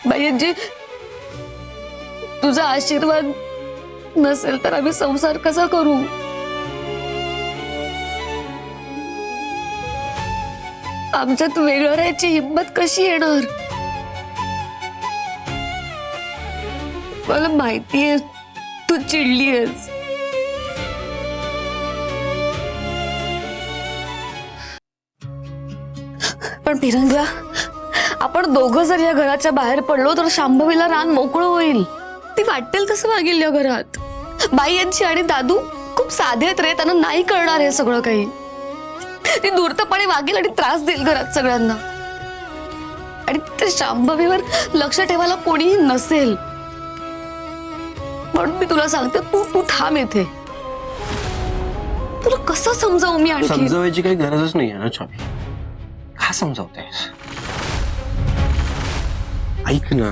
बाईजी, तुझा आशीर्वाद नसेल तर आम्ही संसार कसा करू? आमच्यात वेगळं राहायची हिंमत कशी येणार? मला माहितीये तू चिडलीयस, पण फिरंग्या, आपण दोघं जर या घराच्या बाहेर पडलो तर शांभवीला रान मोकळं होईल. ती वाटेल तसं वागेल या घरात. बाई यांची आणि दादू खूप साधे आहेत रे, त्यांना नाही कळणार हे सगळं काही. ती धूर्तपणे वागेल आणि त्रास देईल घरात सगळ्यांना. आणि त्या शांभवीवर लक्ष ठेवायला कोणीही नसेल. म्हणून मी तुला सांगते, तू थांब इथे. तुला कसं समजावू मी? आणखी समजावायची काही गरजच नाही ना छबी. का समजावतेस? ऐक ना,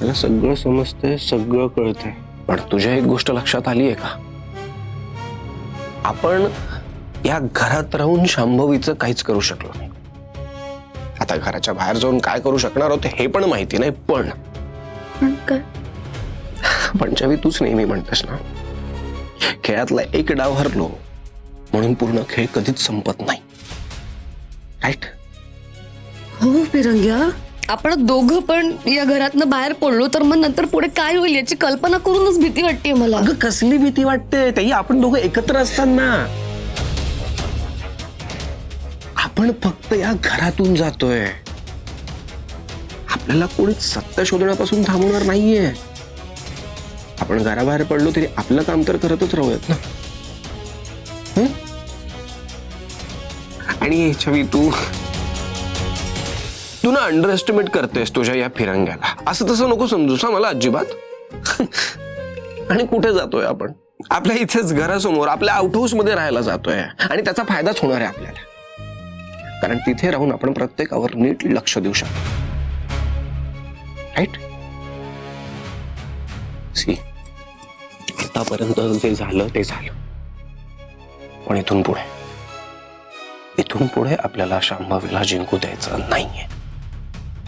मला सगळं समजतंय, सगळं कळतंय, पण तुझ्या एक गोष्ट लक्षात आली आहे का? आपण या घरात राहून शांभवीचं काहीच करू शकलो नाही. आता घराच्या बाहेर जाऊन काय करू शकणार होते हे पण माहिती नाही. पण पंचावी तूच नेहमी म्हणतेस ना, खेळातला एक डाव हरलो म्हणून पूर्ण खेळ कधीच संपत नाही. राईट? हो फिरंग्या, आपण दोघं पण या घरातनं बाहेर पडलो तर मग नंतर पुढे काय होईल याची कल्पना करूनच भीती वाटते मला. अगं कसली भीती वाटते? तेही आपण दोघं एकत्र असताना. आपण फक्त या घरातून जातोय, आपल्याला कोणीच सत्य शोधण्यापासून थांबवणार नाहीये. आपण घराबाहेर पडलो तरी आपलं काम तर करतच राहूयात ना. आणि छवी, तू ना अंडर एस्टिमेट करतेस तुझ्या या फिरंग्याला. असं तसं नको समजूस मला अजिबात. आणि कुठे जातोय आपण? आपल्या इथेच घरासमोर आपल्या आउट हाऊस मध्ये राहायला जातोय, आणि त्याचा फायदाच होणार आहे आपल्याला. कारण तिथे राहून आपण प्रत्येकावर नीट लक्ष देऊ शकतो. राईट? सी, आतापर्यंत जे झालं ते झालं, पण इथून पुढे आपल्याला शांभवीला जिंकू द्यायचं नाहीये,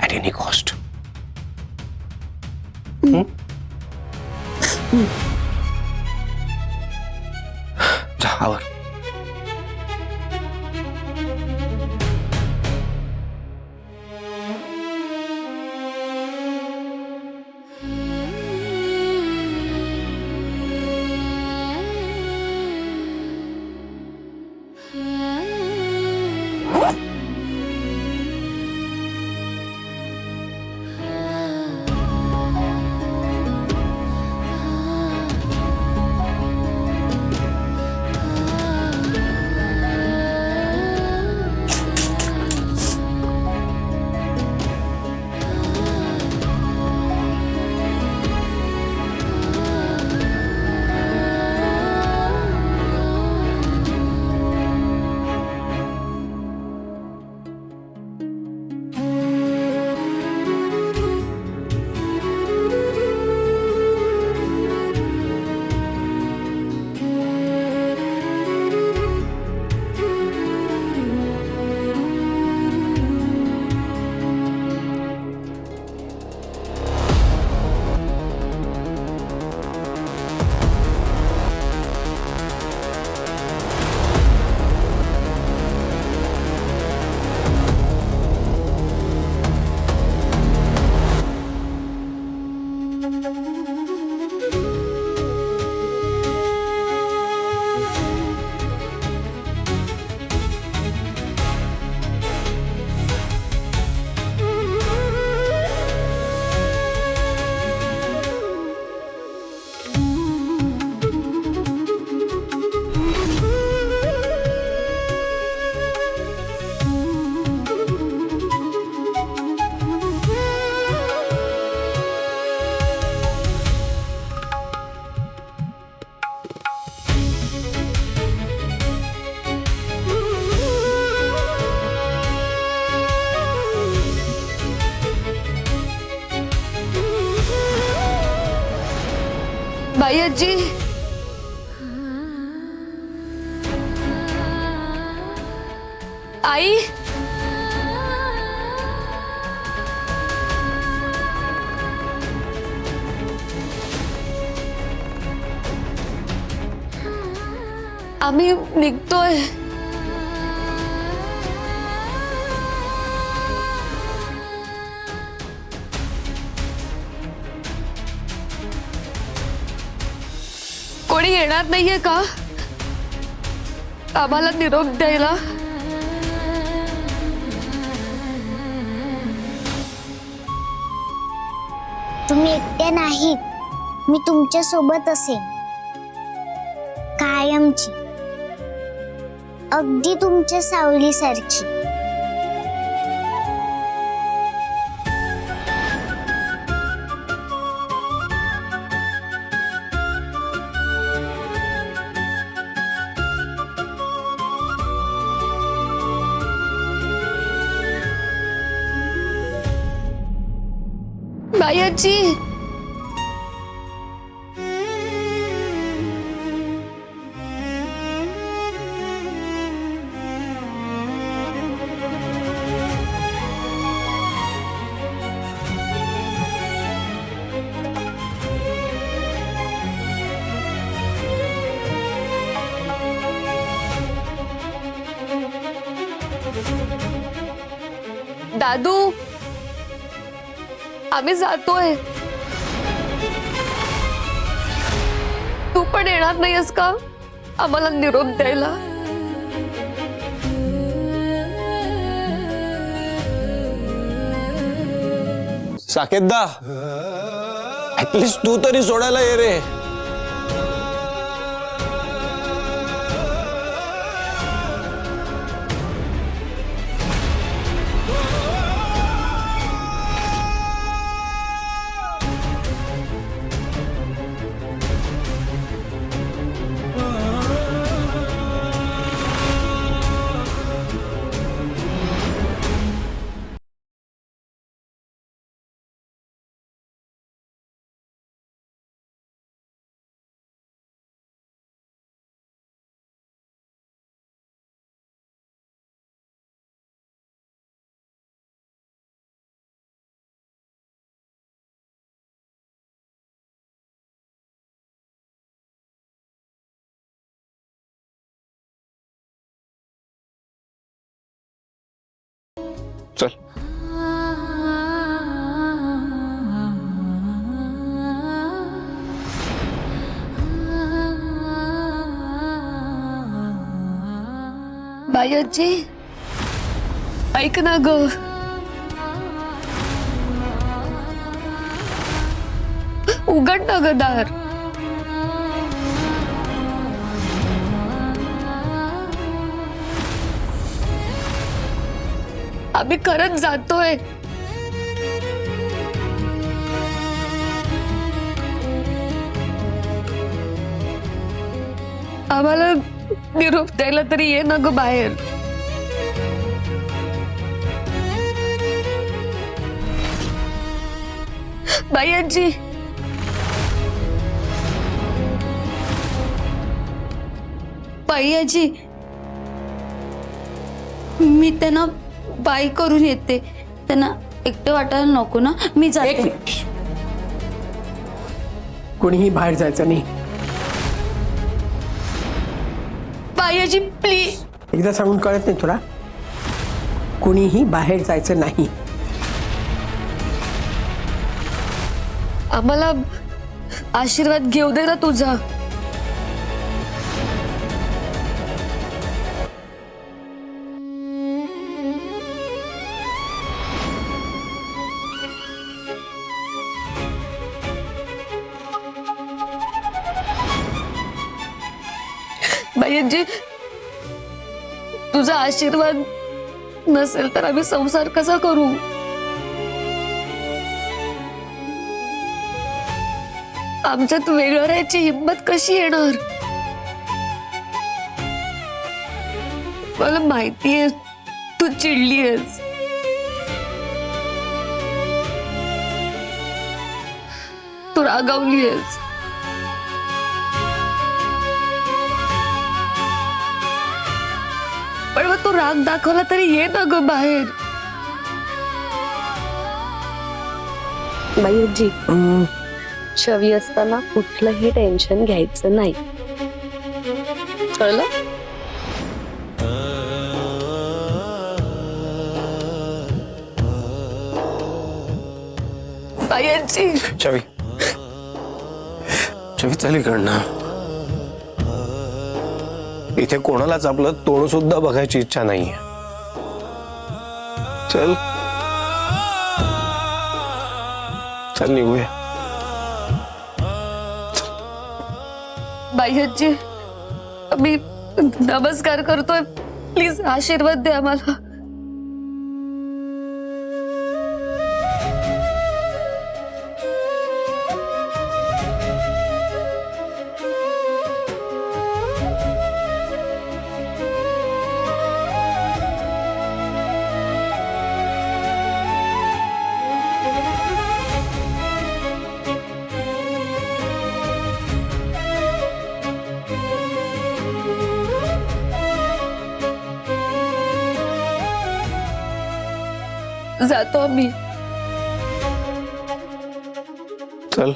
ॲट एनी कॉस्ट. आवर. बाई आजी, आई, आम्ही निघतोय. कोणी येणार नाहीये का आम्हाला निरोप द्यायला? तुम्ही एकट्या नाहीत, मी तुमच्या सोबत असेन कायमची, अगदी तुमच्या सावलीसारखी. बाई आजी, दादू, आम्ही जातोय. तू पण येणार नाहीस का आम्हाला निरोप द्यायला? साकेतदा, ऍटलिस्ट तू तरी सोडायला ये रे. चल. बाई आजी, ऐक ना ग. उघड ना ग दार. आम्ही खरंच जातोय. आम्हाला निरोप द्यायला तरी ये ना ग बाहेर. बाई आजी, बाई आजी, मी त्यांना बाई करून येते. त्यांना एकटं वाटायला नको ना. मी जाते. कोणीही बाहेर जायचं नाही. बाई आजी प्लीज. एकदा सांगून कळत नाही तुला? कोणीही बाहेर जायचं नाही. आम्हाला आशीर्वाद घेऊ दे ना तुझा. बाई आजी, तुझा आशीर्वाद नसेल तर आम्ही संसार कसा करू? आमच्यात वेगळं राहायची हिंमत कशी येणार? मला माहितीये तू चिडलीयस. तू रागावलीयस. पण मग तू राग दाखवला तरी ये ना ग बाहेर. बाई आजी, छवी असताना कुठलंही टेन्शन घ्यायचं नाही. कळलं? बाई यांची छवी छवी चल इकडनं. इथे कोणालाच आपलं तोंड सुद्धा बघायची इच्छा नाहीये. चल चल निघूया. बाई यांची मी नमस्कार करतोय, प्लीज आशीर्वाद द्या मला. जातो आम्ही. चल.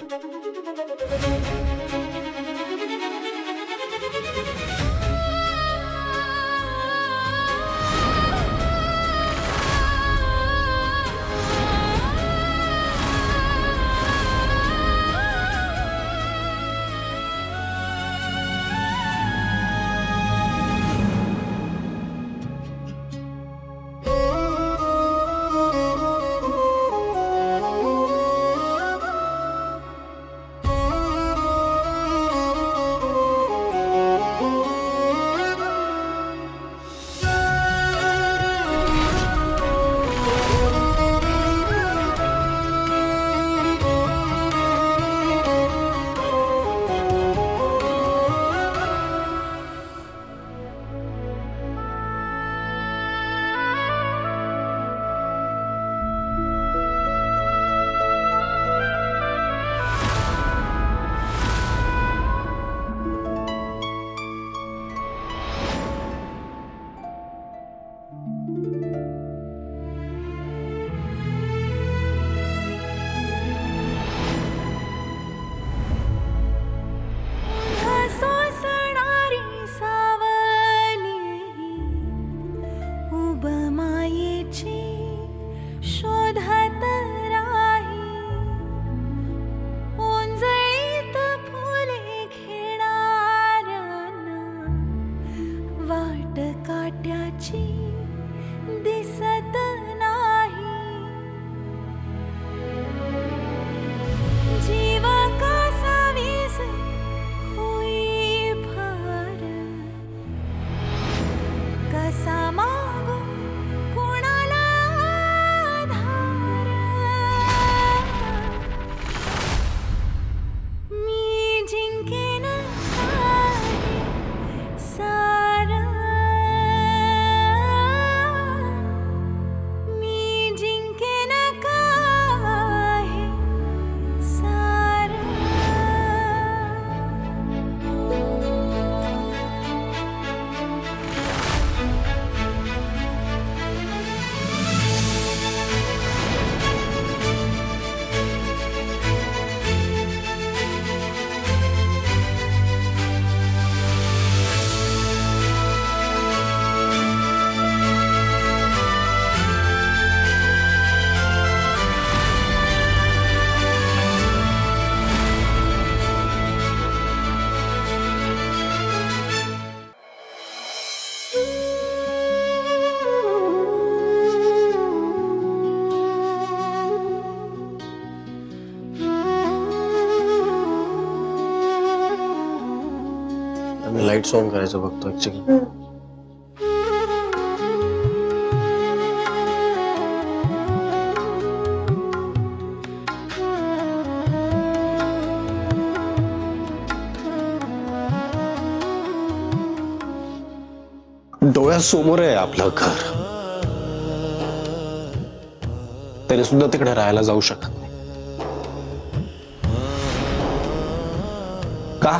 लाईट ऑन करायचं बघतो ऍक्च्युअली. डोळ्यासमोर आहे आपलं घर, तरी सुद्धा तिकडे राहायला जाऊ शकत नाही. का?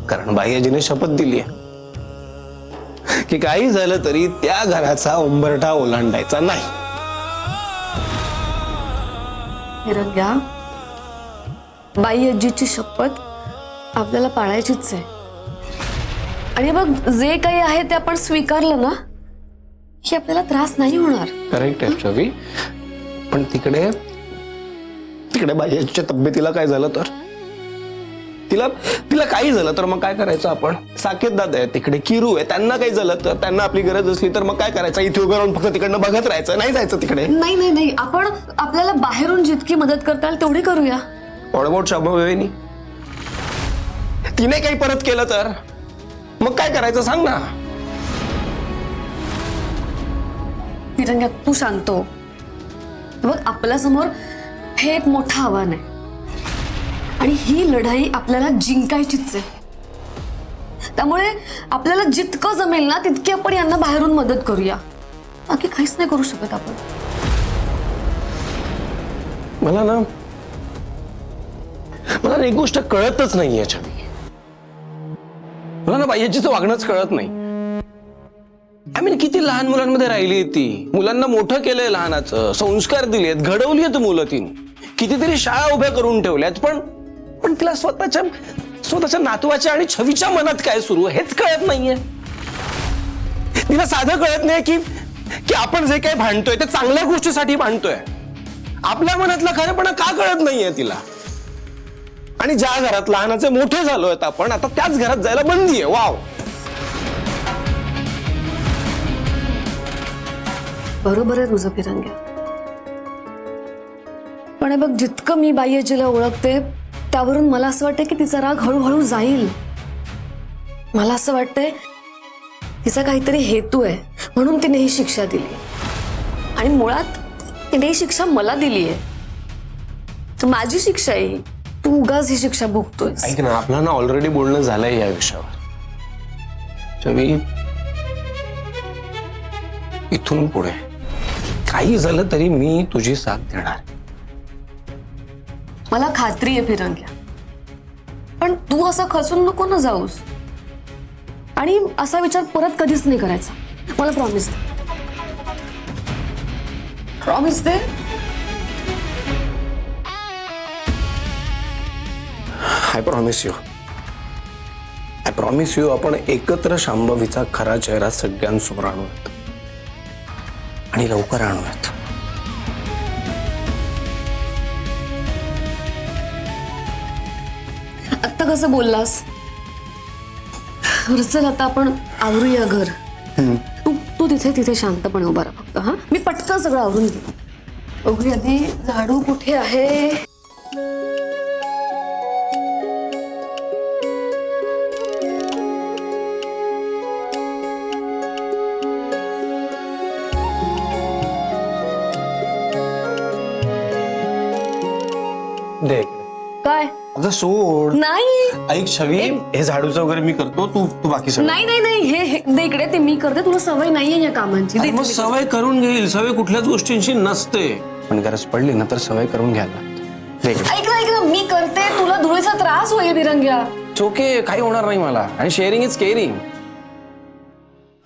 कारण बाईजीने शपथ दिली आहे की काही झालं तरी त्या घराचा उंबरठा ओलांडायचा नाही. हिरण्या, बाई आजीची शपथ आपल्याला पाळायचीच आहे. आणि बघ जे काही आहे ते आपण स्वीकारलं ना की आपल्याला त्रास नाही होणार. करेक्ट आहे छवी, पण तिकडे तिकडे बाईच्या तब्येतीला काय झालं तर, तिला काही झालं तर मग काय करायचं आपण? साकेत दादा आहे तिकडे, किरू आहे, त्यांना काही झालं तर, त्यांना आपली गरज असली तर मग काय करायचं? इथे उभं राहून फक्त तिकडनं बघत राहायचं, नाही जायचं तिकडे? नाही नाही नाही, आपण आपल्याला बाहेरून जितकी मदत करता येईल तेवढी करूया. ऑडबोट शांभवीनी तिने काही परत केलं तर मग काय करायचं सांग ना. फिरंग्या तू शांत हो. बघ आपल्या समोर हे एक मोठं आव्हान आहे आणि ही लढाई आपल्याला जिंकायचीच आहे. त्यामुळे आपल्याला जितकं जमेल ना तितकी आपण यांना बाहेरून मदत करूया. बाकी काहीच नाही करू शकत आपण. मला ना एक गोष्ट कळतच नाहीये छवी. मला ना बाह्याचीचं वागणंच कळत नाही. आय मीन किती लहान मुलांमध्ये राहिली ती, मुलांना मोठं केलंय, लहानाचं संस्कार दिलेत, घडवली आहेत मुलं तिने, कितीतरी शाळा उभ्या करून ठेवल्यात, पण तिला स्वतःच्या नातवाच्या आणि छवीच्या मनात काय सुरू हेच कळत नाहीये. तिला साधं कळत नाही की आपण जे काही भांडतोय ते चांगल्या गोष्टीसाठी भांडतोय. आपल्या मनातला खरेपणा का कळत नाहीये तिला. आणि ज्या घरात लहानाचे मोठे झालोय आपण, आता त्याच घरात जायला बंदी आहे. वाव. बरोबर आहे तुझं फिरंग्या, पण हे बघ जितकं मी बाह्यजीला ओळखते त्यावरून मला असं वाटतं की तिचा राग हळूहळू जाईल. मला असं वाटतंय तिचा काहीतरी हेतू आहे म्हणून तिने ही शिक्षा दिली, आणि मुळात तिने ही शिक्षा मला दिली आहे. तर माझी शिक्षा आहे ही. तू उगाच ही शिक्षा भोगतोय. ऐक ना, आपलं ना ऑलरेडी बोलणं झालंय या विषयावर. छवी, इथून पुढे काही झालं तरी मी तुझी साथ देणार. मला खात्री आहे फिरंग्या, पण तू असं खचून नको ना जाऊस. आणि असा विचार परत कधीच नाही करायचा. मला promise they. Promise they. I promise you आपण एकत्र शांभवीचा खरा चेहरा सगळ्यांसमोर आणूयात, आणि लवकर आणूयात. आत्ता कसं बोललास? चल आता आपण आवरूया घर. तू तिथे शांतपणे उभा राहा फक्त. हा, मी पटकन सगळं आवरून घेऊ. बघूया आधी झाडू कुठे आहे. देख काय? आता सोड. नाही ऐक छवी, हे झाडूचं वगैरे मी करतो, तू बाकी सगळं. नाही नाही नाही, हे दे इकडे. ते मी करते. तुला सवय नाहीये या कामांची. अरे मग सवय करून घेईल. सवय कुठल्याच गोष्टींची नसते, पण गरज पडली ना तर सवय करून घ्यायला. ऐक ना, मी करते. तुला धुळीचा त्रास होईल फिरंग्या. ओके, काही होणार नाही मला. आणि शेअरिंग इज केअरिंग.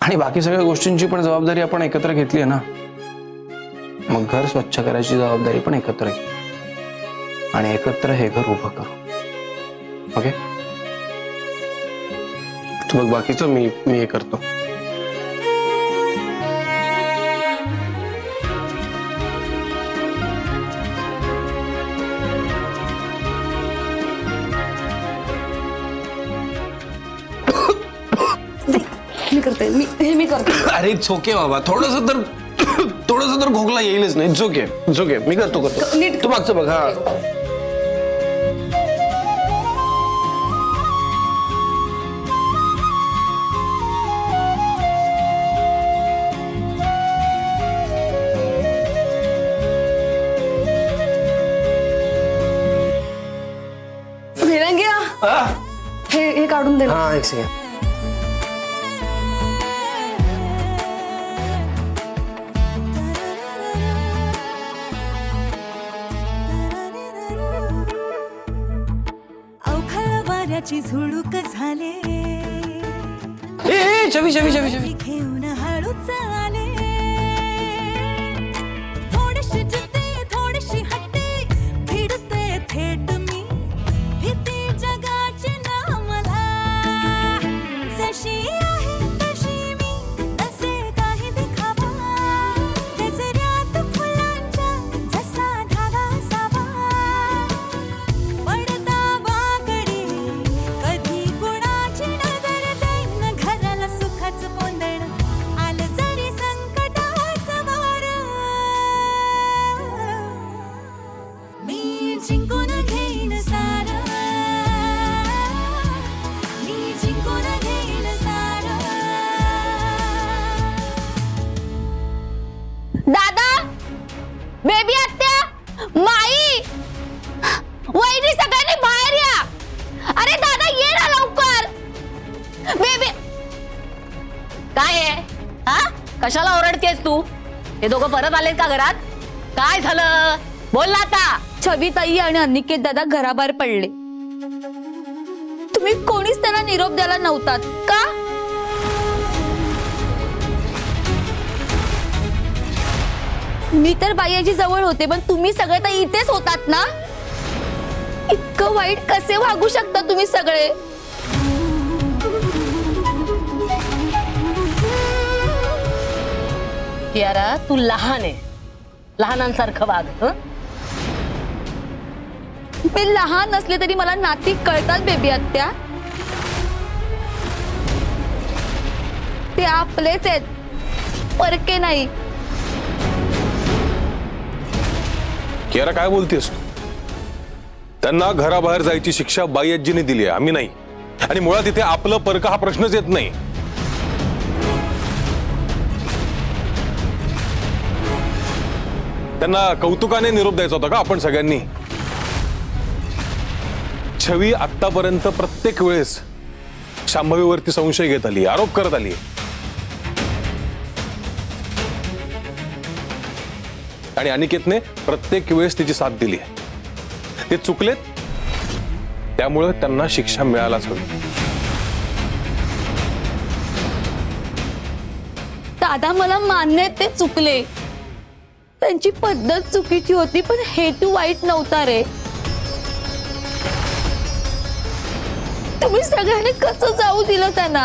आणि बाकी सगळ्या गोष्टींची पण जबाबदारी आपण एकत्र घेतली आहे ना, मग घर स्वच्छ करायची जबाबदारी पण एकत्र घेऊ, आणि एकत्र हे घर उभं करू. ओके, तू बघ बाकीचं, मी हे करतो. मी करते. अरे इट्स ओके बाबा, थोडस तर खोकला येईलच नाही. इट्स ओके, मी करतो. नीट तू मागचं बघ. हा, फिरंग्या, हे काढून दे. हा, एक सेकंड. वाऱ्याची झुळूक झाले, ए छवी घेऊन हळूच आले. थोडीशी जिद्दी, थोडीशी हट्टी, भिडते थेट मी. भीती जगाची ना मला, जशी जिंकून घेईन सारा, मी जिंकून घेईन सारा. दादा, बेबी आत्या, माई, वहिनी सगळ्यांनी बाहेर या. अरे दादा ये ना लवकर. बेबी काय आहे? हा, कशाला ओरडतेस तू? हे दोघं परत आलेत का घरात? काय झालं बोल ना आता. छविताई आणि अनिकेत दादा घराबाहेर पडले. तुम्ही कोणीच त्यांना निरोप द्यायला नव्हतात का? मी तर बाईजी जवळ होते, पण तुम्ही सगळे तर इथेच होतात ना. इतकं वाईट कसे वागू शकता तुम्ही सगळे? कियारा, तू लहान आहे, लहानांसारखं वाग. मी लहान नसले तरी मला नाती कळतात बेबी आत्या. ते आपलेच आहेत, परके नाही. कियारा काय बोलतेस तू? त्यांना घराबाहेर जायची शिक्षा बाई आजीने दिली आहे, आम्ही नाही. आणि मुळात इथे आपलं परक हा प्रश्नच येत नाही. त्यांना कौतुकाने निरोप द्यायचा होता का आपण सगळ्यांनी? छवी आतापर्यंत प्रत्येक वेळेस शांभवीवरती संशय घेत आली, आरोप करत आली. आणि अनिकेतने प्रत्येक वेळेस तिची साथ दिली. ते चुकलेत, त्यामुळे त्यांना शिक्षा मिळालाच हवी. दादा मला मान्य आहे ते चुकले, त्यांची पद्धत चुकीची होती, पण हेतू वाईट नव्हता रे. तुम्ही सगळ्यांनी कसं जाऊ दिलं त्यांना?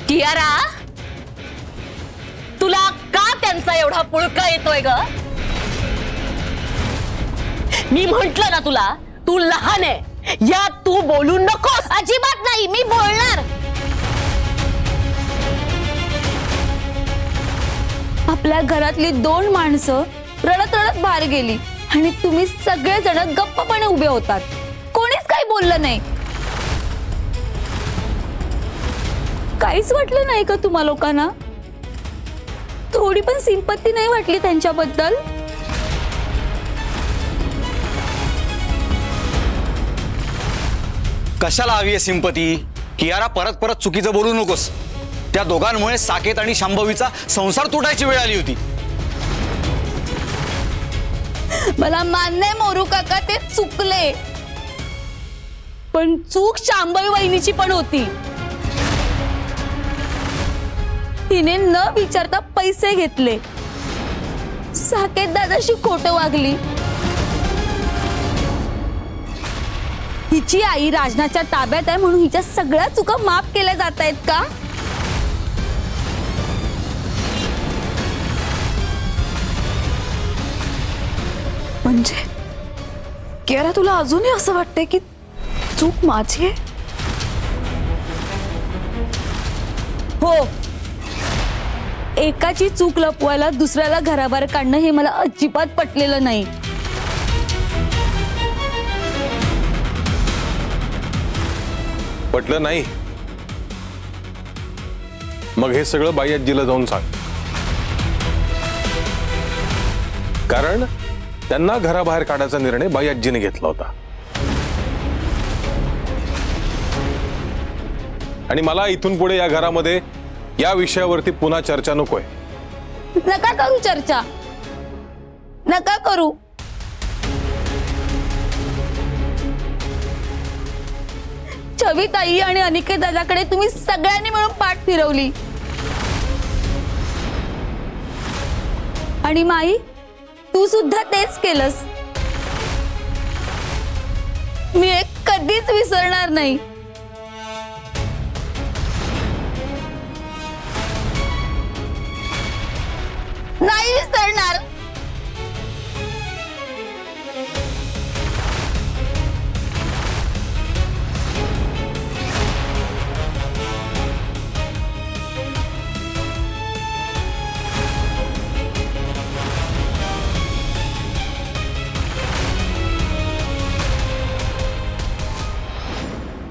कियारा, तुला का त्यांचा एवढा पुळका येतोय ग? मी म्हंटल ना तुला, तू लहान आहे, यात तू बोलू नकोस. अजिबात नाही, मी बोलणार. आपल्या घरातली 2 माणसं रडत रडत बाहेर गेली आणि तुम्ही सगळेजण गप्पपणे उभे होतात. कोणीच काही बोललं नाही. काहीच वाटलं नाही का तुम्हा लोकांना? थोडी पण सिंपत्ती नाही वाटली त्यांच्याबद्दल? कशाला हवी आहे सिंपती? कियारा, परत परत चुकीचं बोलू नकोस. त्या दोघांमुळे साकेत आणि शांभवीचा संसार तुटायची वेळ आली होती. मला मान्य आहे मोरू काका, ते चुकले, पण चूक शांभवी वहिनीची पण होती. तिने न विचारता पैसे घेतले, साकेत दादाशी खोटं वागली. हिची आई राजनाच्या ताब्यात आहे म्हणून हिच्या सगळ्या चुका माफ केल्या जात आहेत का? म्हणजे कियारा, तुला अजूनही असं वाटतंय की चूक माझी आहे? हो, एकाची चूक लपवायला दुसऱ्याला घराबाहेर काढणं हे मला अजिबात पटलेलं नाही. पटलं नाही? मग हे सगळं बाई आजीला जाऊन सांग. कारण त्यांना घराबाहेर काढायचा निर्णय बाई आजीने घेतला होता. आणि मला इथून पुढे या घरामध्ये या विषयावरती पुन्हा चर्चा नकोय. नका करू चर्चा, नका करू. छविताई आणि अनिकेत दादाकडे तुम्ही सगळ्यांनी मिळून पाठ फिरवली. आणि माई, तू सुद्धा तेच केलंस. मी एक कधीच विसरणार नाही. नाही विसरणार.